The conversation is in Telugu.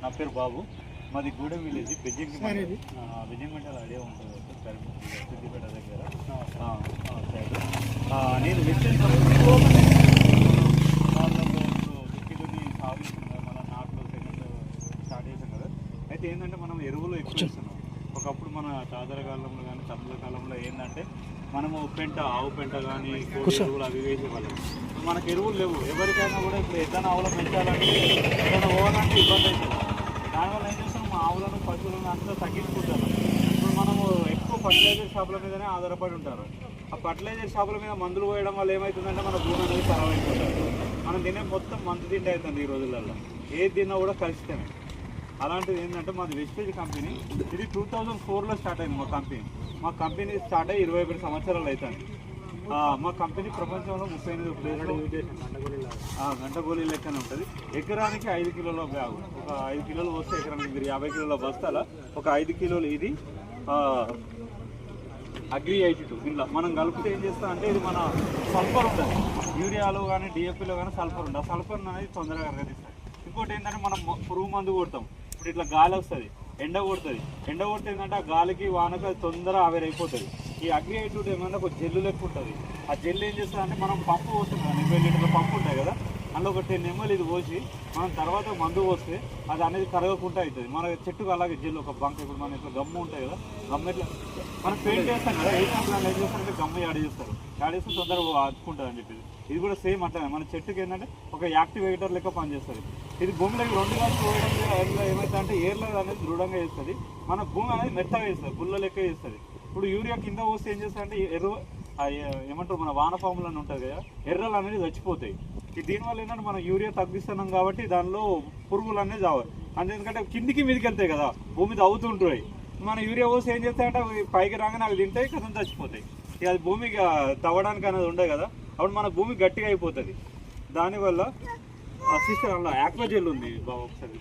నా పేరు బాబు, మాది గూడెం విలేజ్ బెజ్జంగిమెంటల్ ఐడియా ఉంటుంది సిద్దిపేట దగ్గర. నేను వెస్టర్న్ దుక్కిని సాగిస్తున్నాం, మన నాట్లు సెకండ్ స్టార్ట్ చేసాం కదా. అయితే ఏంటంటే మనం ఎరువులు ఎక్కువ ఇస్తున్నాం. ఒకప్పుడు మన తాతల కాలంలో కానీ తమ్ముల కాలంలో ఏంటంటే మనము పెంట, ఆవు పెంట కానీ కోడి ఎరువులు అవి వేసేవాళ్ళం. మనకు ఎరువులు లేవు. ఎవరికైనా కూడా ఇప్పుడు ఏదైనా ఆవులను పెంచాలంటే ఏదైనా పోవాలంటే ఇబ్బంది అవుతుంది. దానివల్ల ఏం చేస్తాం, మా ఆవులను పశువులను అంతా తగ్గించుకుంటారు. ఇప్పుడు మనము ఎక్కువ ఫర్టిలైజర్ షాపుల మీదనే ఆధారపడి ఉంటారు. ఆ ఫర్టిలైజర్ షాపుల మీద మందులు పోయడం వల్ల ఏమవుతుందంటే మన భూమి అనేది ఖరాబ్ అయిపోతుంది. మనం తినే మొత్తం మందు తిండి అవుతుంది ఈ రోజులలో. ఏది తిన్నా కూడా కలుషితమే. అలాంటిది ఏంటంటే మాది వెస్టేజ్ కంపెనీ. ఇది 2004లో స్టార్ట్ అయింది మా కంపెనీ స్టార్ట్ అయ్యి 21 సంవత్సరాలు అవుతుంది. మా కంపెనీ ప్రపంచంలో 38 ప్లేస్లు గంటగోళీ లెక్కనే ఉంటుంది. ఎకరానికి 5 కిలోల బ్యాగు, ఒక 5 కిలోలు వస్తే ఎకరానికి మీరు 50 కిలోల బస్తాల ఒక 5 కిలోలు ఇది అగ్రి 82. ఇంట్లో మనం కలిపితే ఏం చేస్తాం అంటే ఇది మన సల్ఫర్ ఉంటుంది. యూరియాలో కానీ డిఎఫ్పిలో కానీ సల్ఫర్ ఉంటుంది. ఆ సల్ఫర్ అనేది తొందరగా కరిగిస్తుంది. ఇంకోటి ఏంటంటే మనం పురుగు మందు కొడతాం. ఇప్పుడు ఇట్లా గాలి వస్తుంది, ఎండ కొడుతుంది. ఎండ కొడితే ఏంటంటే ఆ గాలికి వానకు అది తొందరగా ఆవిరైపోతుంది. ఈ అగ్రి 82 ఏమైనా ఒక జెల్లు లెక్క ఉంటుంది. ఆ జెల్లు ఏం చేస్తుంది అంటే మనం పంపు పోస్తుంది కదా, 80 లీటర్ల పంపు ఉంటాయి కదా, అందులో ఒక 10 ml ఇది పోసి మనం తర్వాత మందు పోస్తే అది అనేది కరగకుండా అవుతుంది. మన చెట్టుకు అలాగే జెల్లు ఒక బంక్. ఇప్పుడు మన ఇట్లా గమ్ము ఉంటాయి కదా, గమ్ము ఇట్లా మనం పెయింట్ చేస్తాం కదా, వేసినప్పుడు ఏం చేస్తారంటే గమ్ము యాడ్ చేస్తారు. యాడ్ చేస్తే తొందరగా అతుకుంటుంది అని చెప్పేసి. ఇది కూడా సేమ్ అట్లనే మన చెట్టుకి ఏంటంటే ఒక యాక్టివేటర్ లెక్క పనిచేస్తుంది. ఇది భూమిలోకి 2 గాలి పోయడం ఎయిర్లో ఏమవుతుంది అంటే ఎయిర్లో అనేది దృఢంగా చేస్తుంది. మన భూమి అనేది మెత్తగా చేస్తుంది, పుల్ల లెక్క చేస్తుంది. ఇప్పుడు యూరియా కింద పోస్తే ఏం చేస్తుంది అంటే ఏమంటారు మన వానపాములు అని ఉంటుంది కదా, ఎర్రలు అనేది చచ్చిపోతాయి. దీనివల్ల ఏంటంటే మనం యూరియా తగ్గిస్తున్నాం కాబట్టి దానిలో పురుగులు అనేది చావాలి. ఎందుకంటే కిందికి మీదకి వెళ్తాయి కదా, భూమి తవ్వుతుంటాయి. మన యూరియా పోస్తే ఏం చేస్తాయంటే అవి పైకి రాగానే అవి తింటాయి, కథం చచ్చిపోతాయి. ఇక అది భూమికి తవ్వడానికి అనేది ఉండదు కదా, అప్పుడు మన భూమి గట్టిగా అయిపోతుంది. దానివల్ల సిస్టర్ అలా ఆక్వాజెల్ ఉంది బాబు ఒకసారి